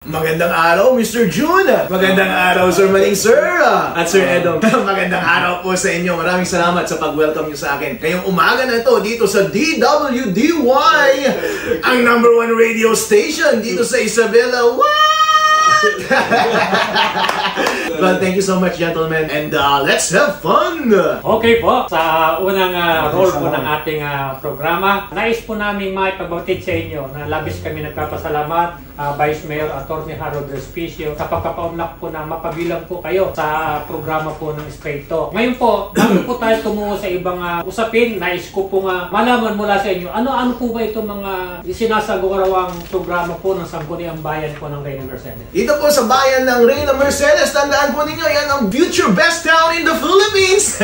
Magandang araw, Mr. June! Magandang araw, Sir Maling Sir! At Sir Edong, magandang araw po sa inyo. Maraming salamat sa pag-welcome nyo sa akin. Ngayong umaga na ito dito sa DWDY, ang #1 radio station dito sa Isabela. What? Well, thank you so much, gentlemen, and let's have fun! Okay po, sa unang role po ng ating programa, nais po namin maipagbatid sa inyo na labis kami nagpapasalamat, Vice Mayor Atty. Harold Respicio, sa pagkakaunlak po na mapabilang po kayo sa programa po ng Straight Talk. Ngayon po, bago po tayo tumungo sa ibang usapin, nais ko po malaman mula sa inyo, ano po ba itong mga sinasagarawang programa po ng Sangguniang Bayan po ng Reyna Mercedes? Dito po sa bayan ng Reyna Mercedes, tandaan po ninyo, yan ang future best town in the Philippines!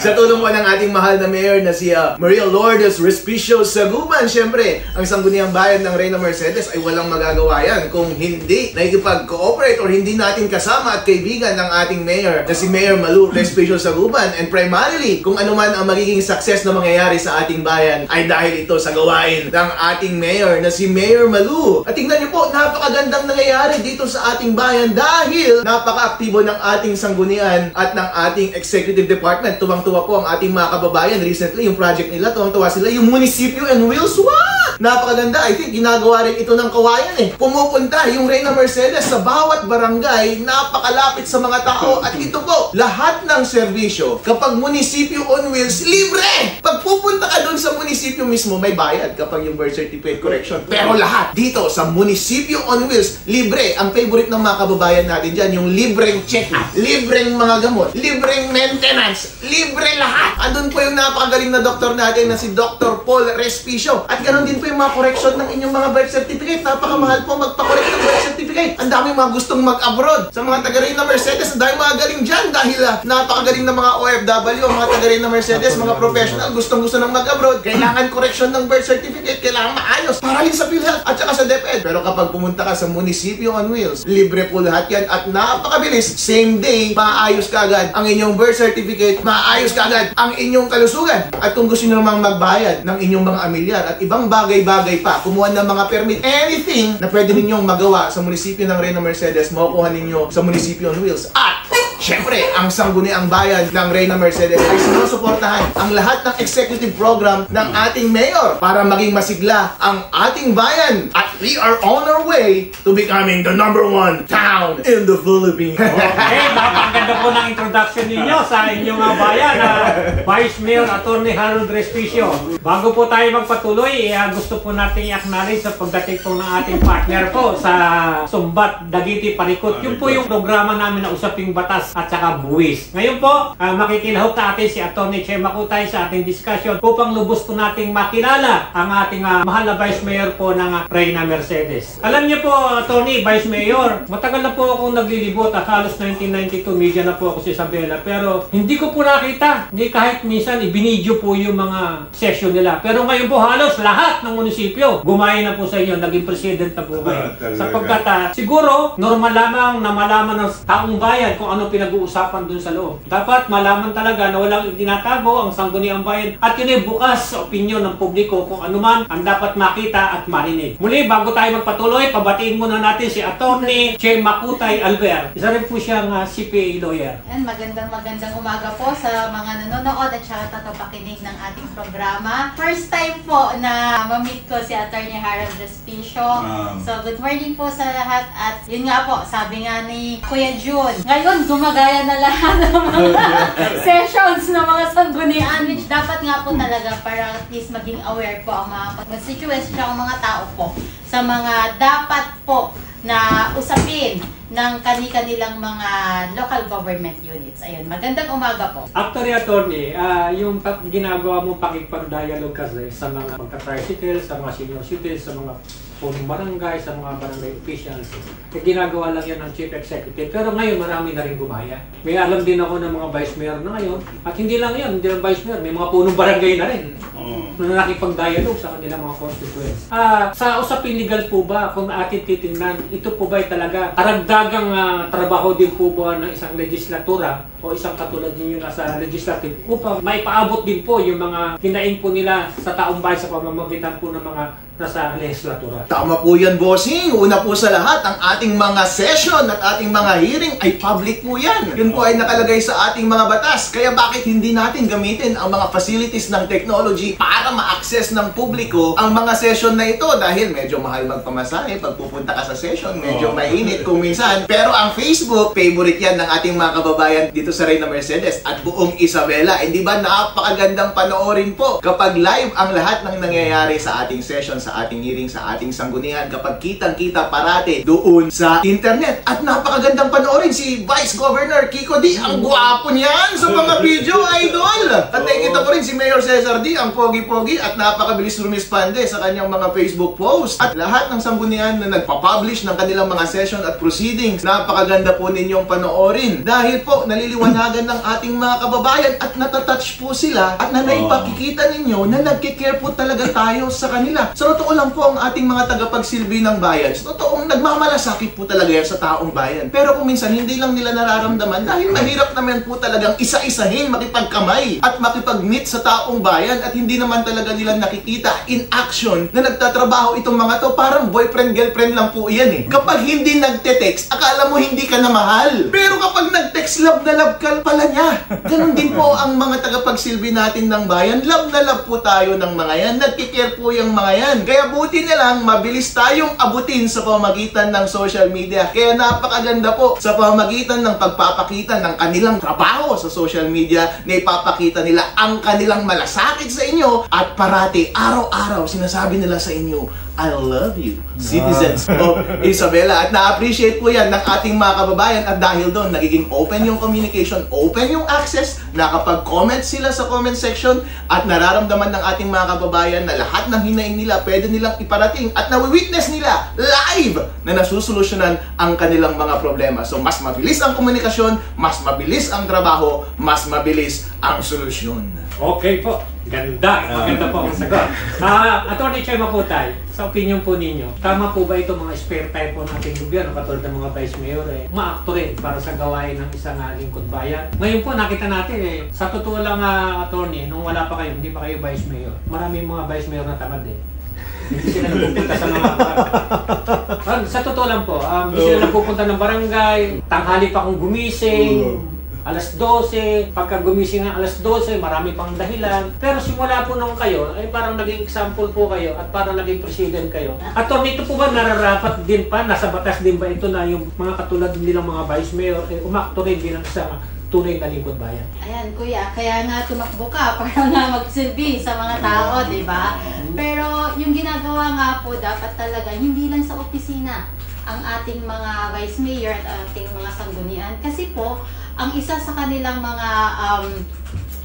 Sa tulong po ng ating mahal na mayor na si Maria Lourdes Respicio Saguban, syempre, ang Sangguniang Bayan ng Reyna Mercedes ay walang magagawa yan kung hindi nakikipag-cooperate or hindi natin kasama at kaibigan ng ating mayor na si Mayor Malu Respicio Saguban. And primarily, kung ano man ang magiging success na mangyayari sa ating bayan ay dahil ito sa gawain ng ating mayor na si Mayor Malu. At tingnan niyo po, napakagandang nangyayari dito sa ating bayan dahil napaka-aktibo ng ating sanggunian at ng ating executive department. Tuwang-tuwa po ang ating mga kababayan. Recently, yung project nila, tuwang-tuwa sila. Yung munisipyo and wheels, what? Napakaganda. I think ginagawa rin ito ng kawayan eh. Pumupunta yung Reyna Mercedes sa bawat barangay, napakalapit sa mga tao. At ito po, lahat ng serbisyo, kapag munisipyo on wheels, libre! Pag pupunta ka doon sa munisipyo mismo, may bayad kapag yung birth certificate correction. Pero lahat dito sa munisipyo on wheels, libre. Ang favorite ng mga kababayan natin dyan, yung libreng check-up, libreng mga gamot, libreng maintenance, libre lahat. Andun po yung napakagaling na doktor natin na si Dr. Paul Respicio. At ganoon din po yung mga correction ng inyong mga birth certificate. Napakamahal po magpa-correct ng birth certificate. Ang daming mga gustong mag-abroad. Sa mga taga-Reyna Mercedes, ang daming mga galing dyan dahil napakagaling na mga OFW, mga taga-Reyna Mercedes, mga professional, gustong-gusto nang mag-abroad. Kailangan correction ng birth certificate, kailangan maayos para rin sa PhilHealth at saka sa DepEd. Pero kapag pumunta ka sa munisipyo on wheels, libre po lahat yan at napakabilis. Same day, maayos ka agad ang inyong birth certificate, maayos ka agad ang inyong kalusugan. At kung gusto nyo namang magbayad ng inyong mga amilyar at ibang bagay-bagay pa, kumuha ng mga permit, anything na pwede ninyong magawa sa munisipyo ng Reyna Mercedes, makukuha ninyo sa munisipyo on wheels. At siyempre, ang Sangguniang Bayan ng Reyna Mercedes ay sinusuportahan ang lahat ng executive program ng ating mayor para maging masigla ang ating bayan. At we are on our way to becoming the #1 town in the Philippines. Okay, napakaganda po ng introduction ninyo sa inyong bayan, Vice Mayor Atty. Harold Respicio. Bago po tayo magpatuloy, gusto po natin i-acknowledge sa pagdating po ng ating partner po sa Sumbat, Dagiti, Parikot. Yun po yung programa namin na Usaping Batas at saka Buwis. Ngayon po, makikilahok natin si Atty. Che Makutay sa ating discussion upang lubos po nating makilala ang ating mahal na Vice Mayor po ng Reyna Mercedes. Alam niyo po, Atty. Vice Mayor, matagal na po akong naglilibot at halos 1992 media na po ako sa Isabela, pero hindi ko po nakita, hindi kahit minsan ibinidyo po yung mga session nila. Pero ngayon po halos lahat ng munisipyo gumaya na po sa inyo, naging president na po kayo. Sapagkat siguro normal lamang na malaman ng taong bayan kung ano pinag-uusapan dun sa loob. Dapat malaman talaga na walang itinatago ang Sangguniang Bayan at yun ay bukas sa opinyon ng publiko kung ano man ang dapat makita at marinig. Muli, bago tayo magpatuloy, pabatiin muna natin si Atty. Che Makutay Albert. Isa rin po siyang CPA lawyer. And magandang umaga po sa mga nanonood at saka tagapakinig ng ating programa. First time po na ma-meet ko si Atty. Harold Respicio. So good morning po sa lahat at yun nga po, sabi nga ni Kuya June, ngayon gumagaya na lahat ng mga sessions ng mga sanggunian, which dapat nga po talaga para at least maging aware po ang mga constituents at ang mga tao po sa mga dapat po na usapin ng kanilang mga local government units. Ayun, magandang umaga po. Actually, Atty., yung ginagawa mo pakipag-dialogue kasi sa mga pagka-tricycle, sa mga senior citizens, sa mga punong barangay, sa mga barangay officials. Ginagawa lang yan ng Chief Executive. Pero ngayon, marami na rin gumaya. May alam din ako ng mga Vice Mayor na ngayon. At hindi lang yan, hindi lang Vice Mayor. May mga punong barangay na rin na nakipag-dialogue sa kanilang mga constituents. Sa usaping legal po ba, kung atin titingnan, ito po ba ay talaga karagdagang trabaho din po ba ng isang legislatura o isang katulad ninyo nasa legislative upang maipaabot din po yung mga hinaing po nila sa taong bayan sa pamamagitan po ng mga nasa legislatura. Tama po yan, bossing. Una po sa lahat, ang ating mga session at ating mga hearing ay public po yan. Yun po ay nakalagay sa ating mga batas. Kaya bakit hindi natin gamitin ang mga facilities ng technology para ma-access ng publiko ang mga session na ito? Dahil medyo mahal magpamasahe pag pupunta ka sa session, medyo mainit kung minsan. Pero ang Facebook, favorite yan ng ating mga kababayan dito sa Reyna Mercedes at buong Isabela. Hindi ba napakagandang panoorin po kapag live ang lahat ng nangyayari sa ating session, sa ating hearing, sa ating sanggunian, kapag kitang-kita parate doon sa internet. At napakagandang panoorin si Vice Governor Kiko D. Ang gwapo niyan sa mga video, idol! At nakikita ko rin si Mayor Cesar D. Ang pogi-pogi at napakabilis rumispande sa kanyang mga Facebook post. At lahat ng sanggunian na nagpapublish ng kanilang mga session at proceedings, napakaganda po ninyong panoorin. Dahil po, naliliwanagan ng ating mga kababayan at natatouch po sila at na naipakikita ninyo na nagkikare po talaga tayo sa kanila. Sa totoo lang po ang ating mga tagapagsilbi ng bayan. Sa totoong nagmamalasakit po talaga yan sa taong bayan. Pero kung minsan hindi lang nila nararamdaman dahil mahirap naman po talagang isa-isahin makipagkamay at makipag-meet sa taong bayan at hindi naman talaga nila nakikita in action na nagtatrabaho itong mga to. Parang boyfriend-girlfriend lang po yan eh. Kapag hindi nagte-text, akala mo hindi ka na mahal. Pero kapag nag-text, love na love ka pala niya. Ganun din po ang mga tagapagsilbi natin ng bayan. Love na love po tayo ng mga yan. Nagkikare po yung mga yan. Kaya buti na lang, mabilis tayong abutin sa pamamagitan ng social media. Kaya napakaganda po sa pamamagitan ng pagpapakita ng kanilang trabaho sa social media na ipapakita nila ang kanilang malasakit sa inyo at parati, araw-araw, sinasabi nila sa inyo, I love you, citizens of Isabela. At na-appreciate po yan ng ating mga kababayan at dahil doon, nagiging open yung communication, open yung access, nakapag-comment sila sa comment section at nararamdaman ng ating mga kababayan na lahat ng hinaing nila pwede nilang iparating at nawi-witness nila live na nasusolusyonan ang kanilang mga problema. So mas mabilis ang komunikasyon, mas mabilis ang trabaho, mas mabilis ang solusyon. Okay po. Ganda. Maganda po ang sagot. Attorney Choy Maputay, sa opinion po ninyo, tama po ba ito mga spare time po ng ating gobyerno, katulad ng mga vice mayor, ma-acto rin para sa gawain ng isang lingkod bayan? Ngayon po, nakita natin sa totoo lang, attorney, nung wala pa kayo, hindi pa kayo vice mayor, maraming mga vice mayor na tamad hindi sila nagpupunta sa mga sa totoo lang po, hindi sila nagpupunta ng barangay, tanghali pa kung gumising, alas 12, pagka gumising ng alas 12, marami pang dahilan. Pero simula po nung kayo, ay parang naging example po kayo at parang naging president kayo. At ito po ba nararapat din pa, nasa batas din ba ito na yung mga katulad nilang mga vice mayor, umakto rin bilang sa tunay na lingkod bayan? Ayan, kuya, kaya nga tumakbo ka para nga magsilbi sa mga tao, di ba? Pero yung ginagawa nga po, dapat talaga, hindi lang sa opisina ang ating mga vice mayor at ating mga sanggunian. Kasi po, ang isa sa kanilang mga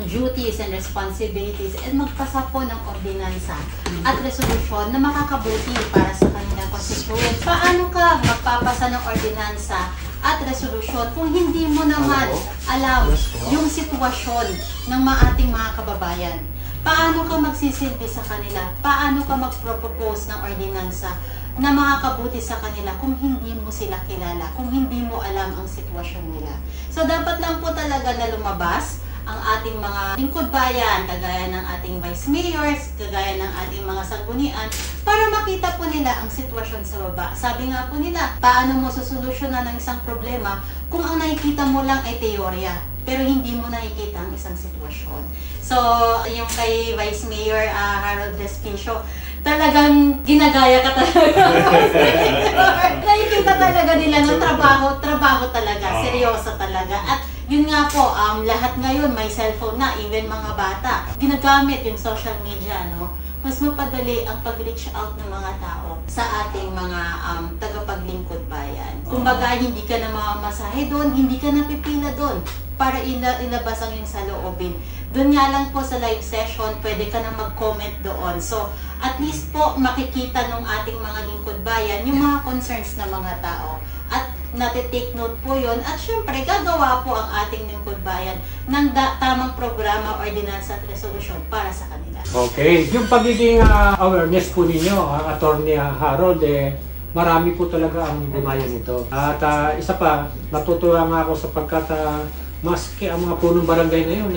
duties and responsibilities ay magpasa po ng ordinansa at resolusyon na makakabuti para sa kanilang constituents. Paano ka magpapasa ng ordinansa at resolusyon kung hindi mo naman alam yung sitwasyon ng ating mga kababayan? Paano ka magsisilbi sa kanila? Paano ka magpropose ng ordinansa na makakabuti sa kanila kung hindi mo sila kilala, kung hindi mo alam ang sitwasyon nila? So dapat lang po talaga na lumabas ang ating mga lingkod bayan, kagaya ng ating vice mayors, kagaya ng ating mga sanggunian, para makita po nila ang sitwasyon sa baba. Sabi nga po nila, paano mo susolusyonan ng isang problema kung ang nakikita mo lang ay teorya, pero hindi mo nakikita ang isang sitwasyon. So, yung kay Vice Mayor Harold Respicio, talagang ginagaya ka talaga. Nakikita talaga nila ng trabaho talaga, seryoso talaga. At yun nga po, lahat ngayon may cellphone na, even mga bata. Ginagamit yung social media, no? Mas mapadali ang pag-reach out ng mga tao sa ating mga tagapaglingkod bayan. Kumbaga, hindi ka na mamamasahe doon, hindi ka na pipila doon para ilabas ang yung saloobin. Doon nga lang po sa live session, pwede ka na mag-comment doon. So, at least po makikita ng ating mga lingkod bayan yung mga concerns ng mga tao. At natitake note po yun. At syempre, gagawa po ang ating lingkod bayan ng tamang programa, ordinansa at resolusyon para sa kanila. Okay. Yung pagiging awareness po ninyo, Attorney Harold, marami po talaga ang gumaya nito. At isa pa, natutuwa nga ako sapagkat Maski ang mga punong barangay ngayon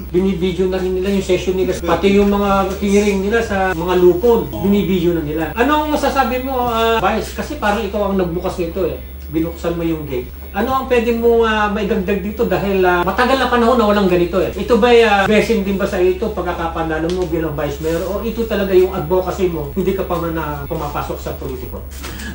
binibidyo na rin nila yung session nila, pati yung mga hearing nila sa mga lupon, binibidyo na nila. Anong masasabi mo, Vice? Kasi parang ikaw ang nagbukas nito binuksan mo yung gate. Ano ang pwede mo maidagdag dito dahil matagal na panahon na walang ganito Ito ba blessing din ba sa ito pagkakapanalo mo bilang Vice Mayor o ito talaga yung advocacy mo, hindi ka pa man na pumapasok sa politiko?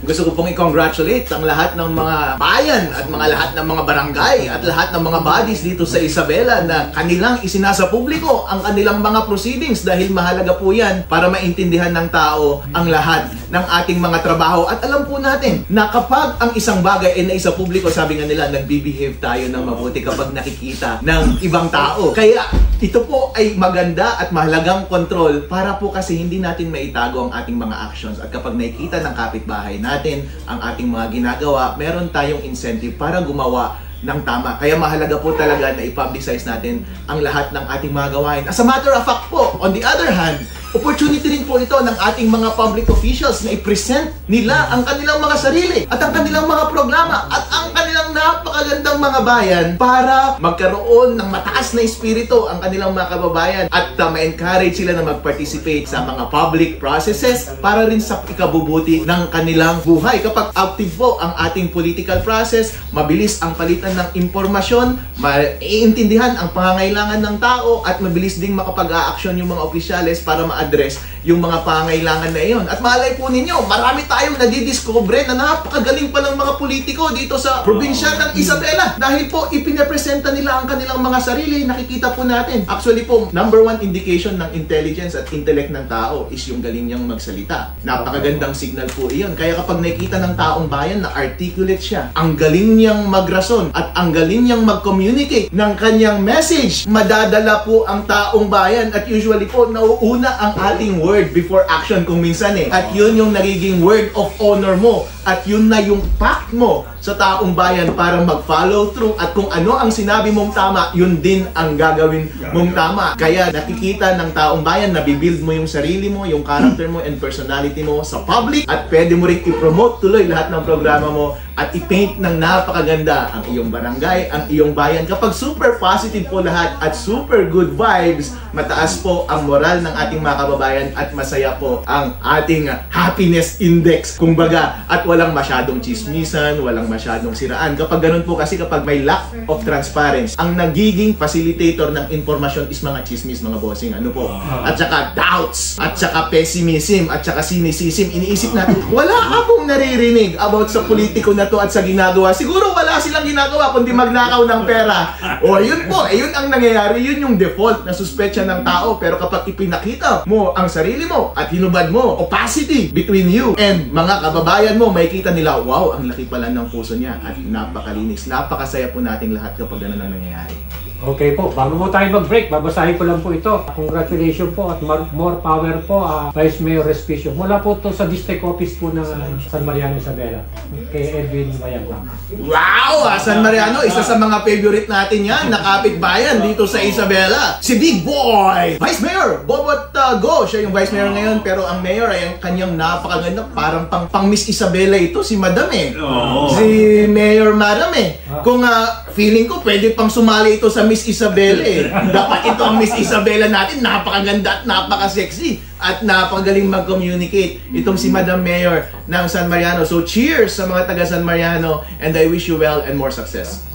Gusto ko pong i-congratulate ang lahat ng mga bayan at lahat ng mga barangay at lahat ng mga bodies dito sa Isabela na kanilang isinasa publiko ang kanilang mga proceedings dahil mahalaga po yan para maintindihan ng tao ang lahat ng ating mga trabaho. At alam po natin na kapag ang isang bagay ay naisa publiko, sabi nga nila, nagbe-behave tayo ng mabuti kapag nakikita ng ibang tao. Kaya ito po ay maganda at mahalagang control para po kasi hindi natin maitago ang ating mga actions. At kapag nakikita ng kapitbahay natin ang ating mga ginagawa, meron tayong incentive para gumawa ng tama. Kaya mahalaga po talaga na i-publicize natin ang lahat ng ating mga gawain. As a matter of fact po, on the other hand, opportunity rin po ito ng ating mga public officials na i-present nila ang kanilang mga sarili at ang kanilang mga programa at ang kanilang napakagandang mga bayan para magkaroon ng mataas na espiritu ang kanilang mga kababayan at ma-encourage sila na mag-participate sa mga public processes para rin sa ikabubuti ng kanilang buhay. Kapag active po ang ating political process, mabilis ang palitan ng impormasyon, maiintindihan ang pangangailangan ng tao at mabilis ding makapag-a-action yung mga opisyales para ma-address yung mga pangangailangan na iyon. At malay po ninyo, marami tayong nadidiscover na napakagaling palang mga politiko dito sa probinsya ng Isabela dahil po ipinapresenta nila ang kanilang mga sarili. Nakikita po natin. Actually po, number one indication ng intelligence at intellect ng tao is yung galing niyang magsalita. Napakagandang signal po iyon. Kaya kapag nakikita ng taong bayan na articulate siya, ang galing niyang magrason at ang galing niyang mag-communicate ng kanyang message, madadala po ang taong bayan at usually po nauuna ang ating word before action kung minsan At yun yung nagiging word of honor mo at yun na yung pact mo sa taong bayan para mag-follow through at kung ano ang sinabi mong tama, yun din ang gagawin mong tama. Kaya nakikita ng taong bayan na bibuild mo yung sarili mo, yung character mo and personality mo sa public at pwede mo rin i-promote tuloy lahat ng programa mo at i-paint ng napakaganda ang iyong barangay, ang iyong bayan. Kapag super positive po lahat at super good vibes, mataas po ang moral ng ating mga kababayan at masaya po ang ating happiness index, kumbaga, at walang masyadong chismisan, walang masyadong siraan. Kapag ganun po kasi, kapag may lack of transparency, ang nagiging facilitator ng informasyon is mga chismis, mga bossing, ano po? At saka doubts, at saka pessimism, at saka cynicism. Iniisip natin, wala akong naririnig about sa politiko na to at sa ginagawa. Siguro wala silang ginagawa kundi magnakaw ng pera. O yun po, yun ang nangyayari, yun yung default na suspetsya ng tao. Pero kapag ipinakita mo ang sarili mo at hinubad mo opacity between you and mga kababayan mo, makikita nila, wow, ang laki pala ng puso niya at napakalinis. Napakasaya po nating lahat kapag ganun ang nangyayari. Okay po, bago mo tayo mag-break, babasahin ko lang po ito. Congratulations po at more power po, Vice Mayor Respicio. Mula po to sa District Office po ng San Mariano, Isabela. Kay Edwin Bayangwang. Wow! San Mariano, isa sa mga favorite natin yan, nakapit bayan dito sa Isabela. Si Big Boy! Vice Mayor! Bobot Go! Siya yung Vice Mayor ngayon, pero ang Mayor ay ang kanyang napakaganda. Parang pang Miss Isabela ito, si Madam Si Mayor Madam Kung feeling ko, pwede pang sumali ito sa Miss Isabela Dapat ito ang Miss Isabela natin, napakaganda at napaka-sexy at napakagaling mag-communicate. Itong si Madam Mayor ng San Mariano. So cheers sa mga taga San Mariano and I wish you well and more success.